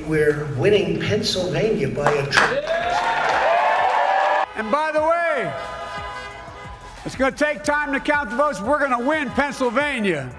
we're winning Pennsylvania by a tremendous. And by the way, it's going to take time to count the votes. We're going to win Pennsylvania.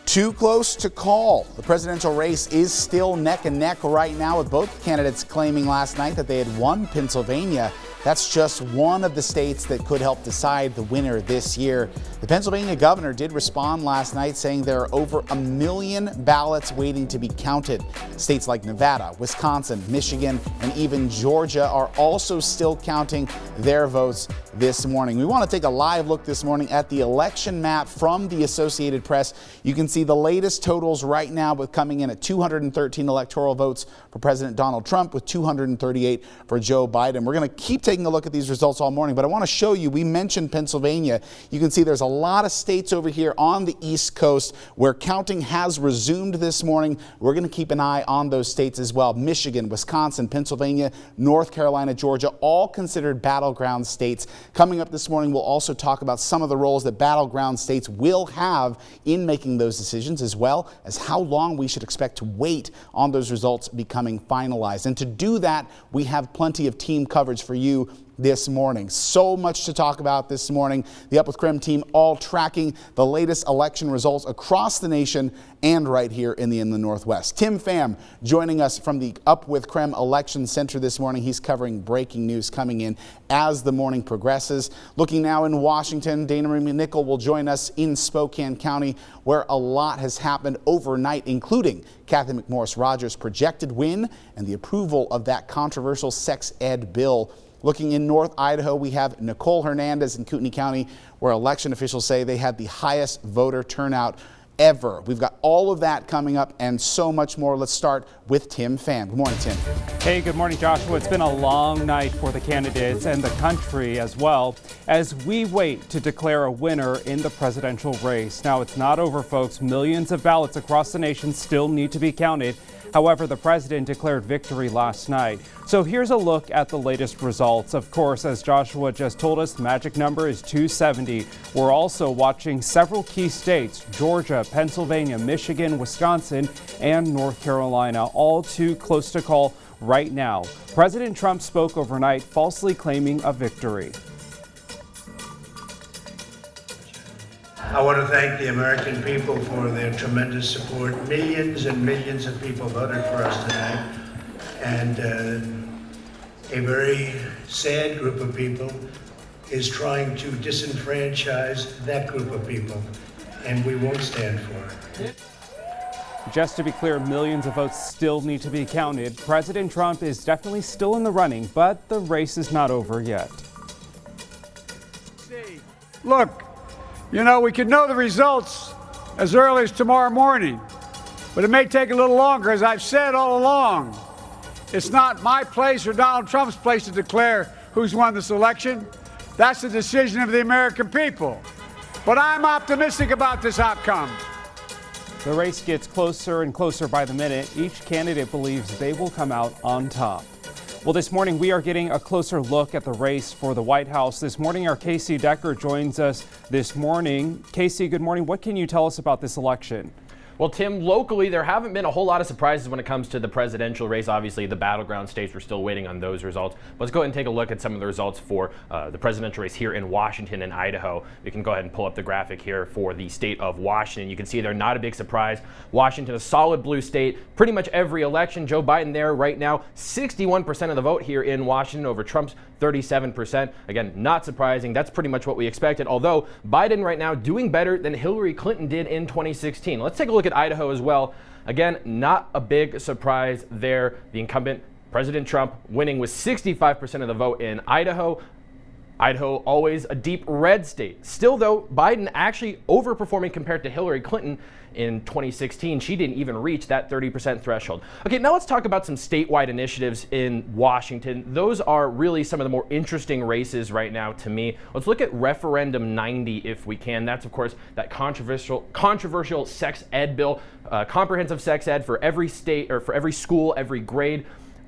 Too close to call. The presidential race is still neck and neck right now, with both candidates claiming last night that they had won Pennsylvania. That's just one of the states that could help decide the winner this year. The Pennsylvania governor did respond last night, saying there are over 1 million ballots waiting to be counted. States like Nevada, Wisconsin, Michigan, and even Georgia are also still counting their votes this morning. We want to take a live look this morning at the election map from the Associated Press. You can see the latest totals right now, with coming in at 213 electoral votes for President Donald Trump, with 238 for Joe Biden. We're going to keep taking a look at these results all morning, but I want to show you, we mentioned Pennsylvania. You can see there's a lot of states over here on the East Coast where counting has resumed this morning. We're going to keep an eye on those states as well. Michigan, Wisconsin, Pennsylvania, North Carolina, Georgia, all considered battleground states. Coming up this morning, we'll also talk about some of the roles that battleground states will have in making those decisions, as well as how long we should expect to wait on those results becoming finalized. And to do that, we have plenty of team coverage for you this morning. So much to talk about this morning. The Up with KREM team all tracking the latest election results across the nation and right here in the Inland Northwest. Tim Pham joining us from the Up with KREM Election Center this morning. He's covering breaking news coming in as the morning progresses. Looking now in Washington, Dana Marie McNichol will join us in Spokane County, where a lot has happened overnight, including Kathy McMorris Rodgers' projected win and the approval of that controversial sex ed bill. Looking in North Idaho, we have Nicole Hernandez in Kootenai County, where election officials say they had the highest voter turnout ever. We've got all of that coming up and so much more. Let's start with Tim Pham. Good morning, Tim. Hey, good morning, Joshua. It's been a long night for the candidates and the country as well, as we wait to declare a winner in the presidential race. Now, it's not over, folks. Millions of ballots across the nation still need to be counted. However, the president declared victory last night. So here's a look at the latest results. Of course, as Joshua just told us, the magic number is 270. We're also watching several key states: Georgia, Pennsylvania, Michigan, Wisconsin, and North Carolina, all too close to call right now. President Trump spoke overnight, falsely claiming a victory. I want to thank the American people for their tremendous support. Millions and millions of people voted for us tonight, and a very sad group of people is trying to disenfranchise that group of people, and we won't stand for it. Just to be clear, millions of votes still need to be counted. President Trump is definitely still in the running, but the race is not over yet. Look, you know, we could know the results as early as tomorrow morning, but it may take a little longer. As I've said all along, it's not my place or Donald Trump's place to declare who's won this election. That's the decision of the American people. But I'm optimistic about this outcome. The race gets closer and closer by the minute. Each candidate believes they will come out on top. Well, this morning we are getting a closer look at the race for the White House. This morning, our Casey Decker joins us this morning. Casey, good morning. What can you tell us about this election? Well, Tim, locally, there haven't been a whole lot of surprises when it comes to the presidential race. Obviously, the battleground states, we're still waiting on those results. Let's go ahead and take a look at some of the results for the presidential race here in Washington and Idaho. We can go ahead and pull up the graphic here for the state of Washington. You can see they're not a big surprise. Washington, a solid blue state. Pretty much every election, Joe Biden there right now, 61% of the vote here in Washington over Trump's 37%. Again, not surprising. That's pretty much what we expected, although Biden right now doing better than Hillary Clinton did in 2016. Let's take a look at Idaho as well. Again, not a big surprise there. The incumbent, President Trump, winning with 65% of the vote in Idaho. Idaho, always a deep red state. Still, though, Biden actually overperforming compared to Hillary Clinton in 2016. She didn't even reach that 30% threshold. Okay, now let's talk about some statewide initiatives in Washington. Those are really some of the more interesting races right now to me. Let's look at Referendum 90 if we can. That's, of course, that controversial sex ed bill, comprehensive sex ed for every state or for every school, every grade.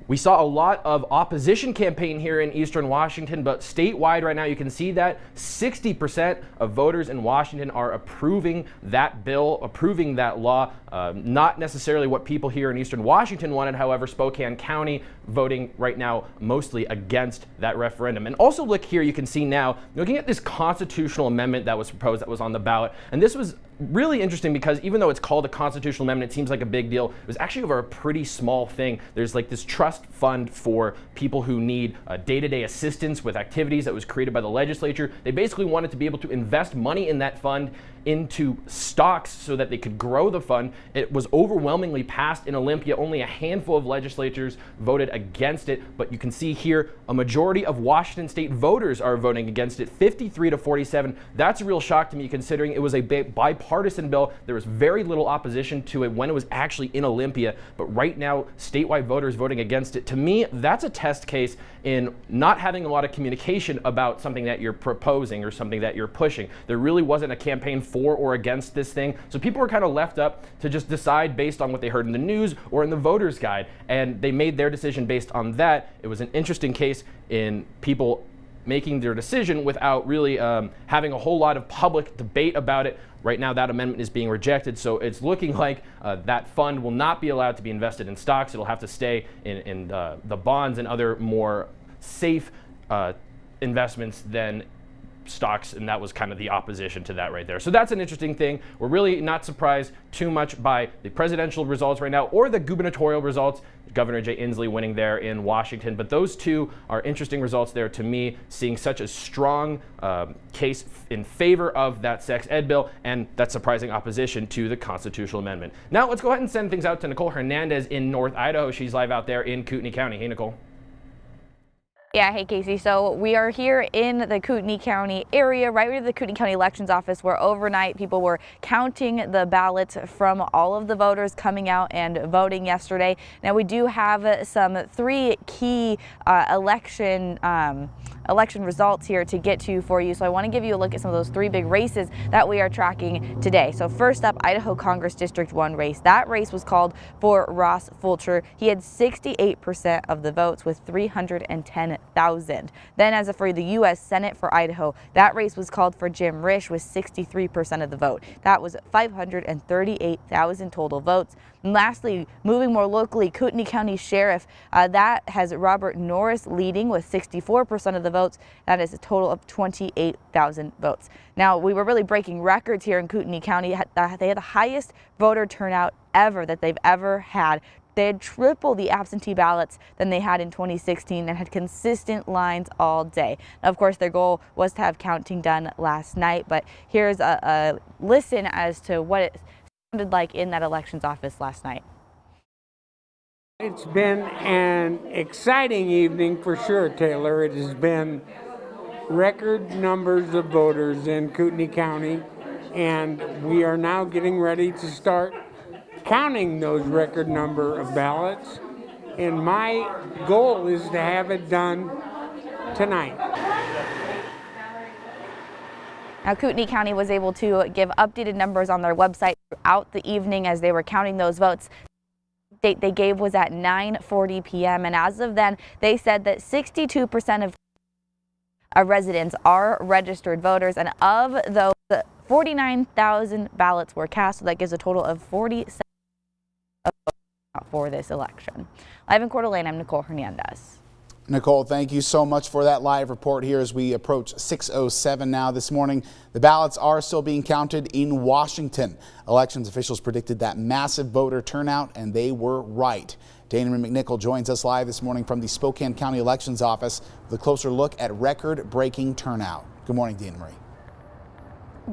We saw a lot of opposition campaign here in Eastern Washington, but statewide right now you can see that 60% of voters in Washington are approving that bill, approving that law. Not necessarily what people here in Eastern Washington wanted, however, Spokane County voting right now mostly against that referendum. And also look here, you can see now, looking at this constitutional amendment that was proposed, that was on the ballot, and this was really interesting because even though it's called a constitutional amendment, it seems like a big deal. It was actually over a pretty small thing. There's like this trust fund for people who need day-to-day assistance with activities that was created by the legislature. They basically wanted to be able to invest money in that fund into stocks so that they could grow the fund. It was overwhelmingly passed in Olympia. Only a handful of legislators voted against it, but you can see here a majority of Washington state voters are voting against it, 53 to 47. That's a real shock to me considering it was a bipartisan bill. There was very little opposition to it when it was actually in Olympia, but right now statewide voters voting against it. To me, that's a test case in not having a lot of communication about something that you're proposing or something that you're pushing. There really wasn't a campaign for or against this thing, so people were kind of left up to just decide based on what they heard in the news or in the voter's guide, and they made their decision based on that. It was an interesting case in people making their decision without really having a whole lot of public debate about it. Right now that amendment is being rejected, so it's looking like that fund will not be allowed to be invested in stocks. It'll have to stay in the bonds and other more safe investments than stocks, and that was kind of the opposition to that right there. So that's an interesting thing. We're really not surprised too much by the presidential results right now or the gubernatorial results. Governor Jay Inslee winning there in Washington, but those two are interesting results there to me, seeing such a strong case in favor of that sex ed bill and that surprising opposition to the constitutional amendment. Now let's go ahead and send things out to Nicole Hernandez in North Idaho. She's live out there in Kootenai County. Hey, Nicole. Yeah, hey Casey. So we are here in the Kootenai County area, right near the Kootenai County Elections Office, where overnight people were counting the ballots from all of the voters coming out and voting yesterday. Now we do have some three key election results here to get to for you. So I want to give you a look at some of those three big races that we are tracking today. So first up, Idaho Congress District 1 race. That race was called for Ross Fulcher. He had 68% of the votes with 310,000. Then as for the U.S. Senate for Idaho, that race was called for Jim Risch with 63% of the vote. That was 538,000 total votes. And lastly, moving more locally, Kootenai County Sheriff, that has Robert Norris leading with 64% of the votes. That is a total of 28,000 votes. Now, we were really breaking records here in Kootenai County. They had the highest voter turnout ever that they've ever had. They had triple the absentee ballots than they had in 2016 and had consistent lines all day. Now, of course, their goal was to have counting done last night, but here's a listen as to what it sounded like in that elections office last night. It's been an exciting evening for sure, Taylor. It has been record numbers of voters in Kootenai County, and we are now getting ready to start counting those record number of ballots, and my goal is to have it done tonight. Now, Kootenai County was able to give updated numbers on their website throughout the evening as they were counting those votes. The date they gave was at 9:40 p.m. and as of then, they said that 62% of residents are registered voters, and of those, 49,000 ballots were cast, so that gives a total of 47 for this election. Live in Coeur d'Alene, I'm Nicole Hernandez. Nicole, thank you so much for that live report here as we approach 6:07 now this morning. The ballots are still being counted in Washington. Elections officials predicted that massive voter turnout, and they were right. Dana Marie McNichol joins us live this morning from the Spokane County Elections Office with a closer look at record-breaking turnout. Good morning, Dana Marie.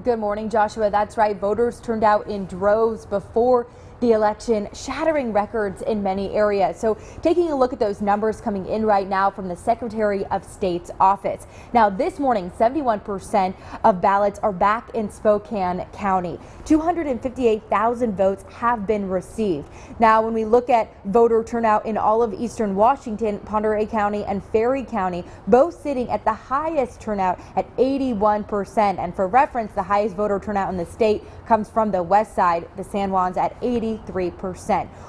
Good morning, Joshua. That's right. Voters turned out in droves before the election, shattering records in many areas. So taking a look at those numbers coming in right now from the Secretary of State's office. Now this morning, 71% of ballots are back in Spokane County. 258,000 votes have been received. Now when we look at voter turnout in all of eastern Washington, Pend Oreille County and Ferry County, both sitting at the highest turnout at 81%. And for reference, the highest voter turnout in the state comes from the west side, the San Juans at 83%.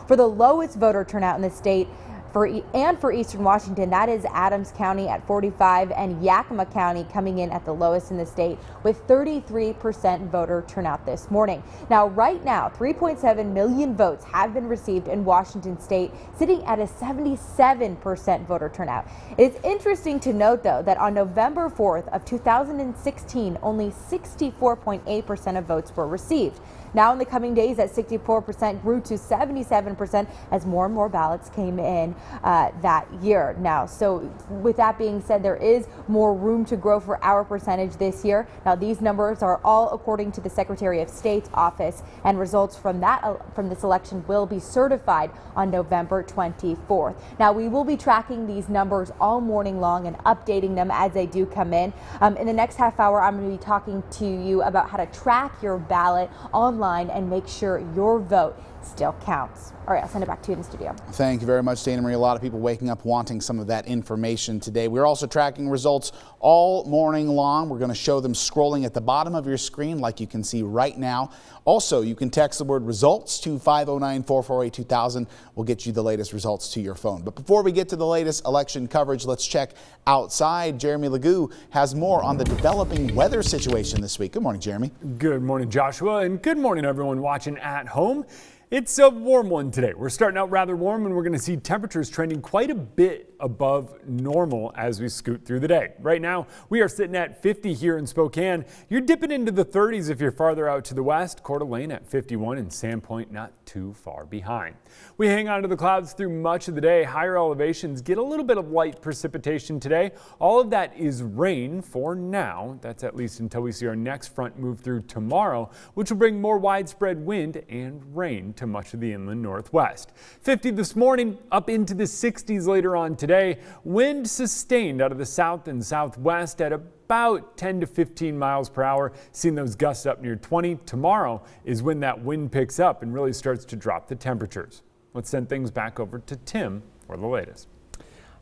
For the lowest voter turnout in the state, For Eastern Washington, that is Adams County at 45 and Yakima County coming in at the lowest in the state with 33% voter turnout this morning. Now, right now, 3.7 million votes have been received in Washington state, sitting at a 77% voter turnout. It's interesting to note, though, that on November 4th of 2016, only 64.8% of votes were received. Now in the coming days, that 64% grew to 77% as more and more ballots came in that year. Now, so with that being said, there is more room to grow for our percentage this year. Now, these numbers are all according to the Secretary of State's office, and results from this election will be certified on November 24th. Now, we will be tracking these numbers all morning long and updating them as they do come in. In the next half hour, I'm going to be talking to you about how to track your ballot online and make sure your vote still counts. All right, I'll send it back to you in the studio. Thank you very much, Dana Marie. A lot of people waking up wanting some of that information today. We're also tracking results all morning long. We're going to show them scrolling at the bottom of your screen like you can see right now. Also, you can text the word results to 509-448-2000. We'll get you the latest results to your phone. But before we get to the latest election coverage, let's check outside. Jeremy Legoo has more on the developing weather situation this week. Good morning, Jeremy. Good morning, Joshua, and good morning, everyone watching at home. It's a warm one today. We're starting out rather warm, and we're going to see temperatures trending quite a bit above normal as we scoot through the day. Right now, we are sitting at 50 here in Spokane. You're dipping into the 30s if you're farther out to the west. Coeur d'Alene at 51 and Sandpoint not too far behind. We hang on to the clouds through much of the day. Higher elevations get a little bit of light precipitation today. All of that is rain for now. That's at least until we see our next front move through tomorrow, which will bring more widespread wind and rain to much of the inland northwest. 50 this morning, up into the 60s later on today. Wind sustained out of the south and southwest at about 10 to 15 miles per hour. Seeing those gusts up near 20. Tomorrow is when that wind picks up and really starts to drop the temperatures. Let's send things back over to Tim for the latest.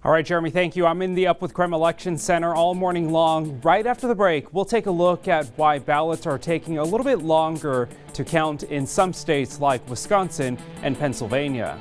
All right, Jeremy, thank you. I'm in the Up with KREM Election Center all morning long. Right after the break, we'll take a look at why ballots are taking a little bit longer to count in some states like Wisconsin and Pennsylvania.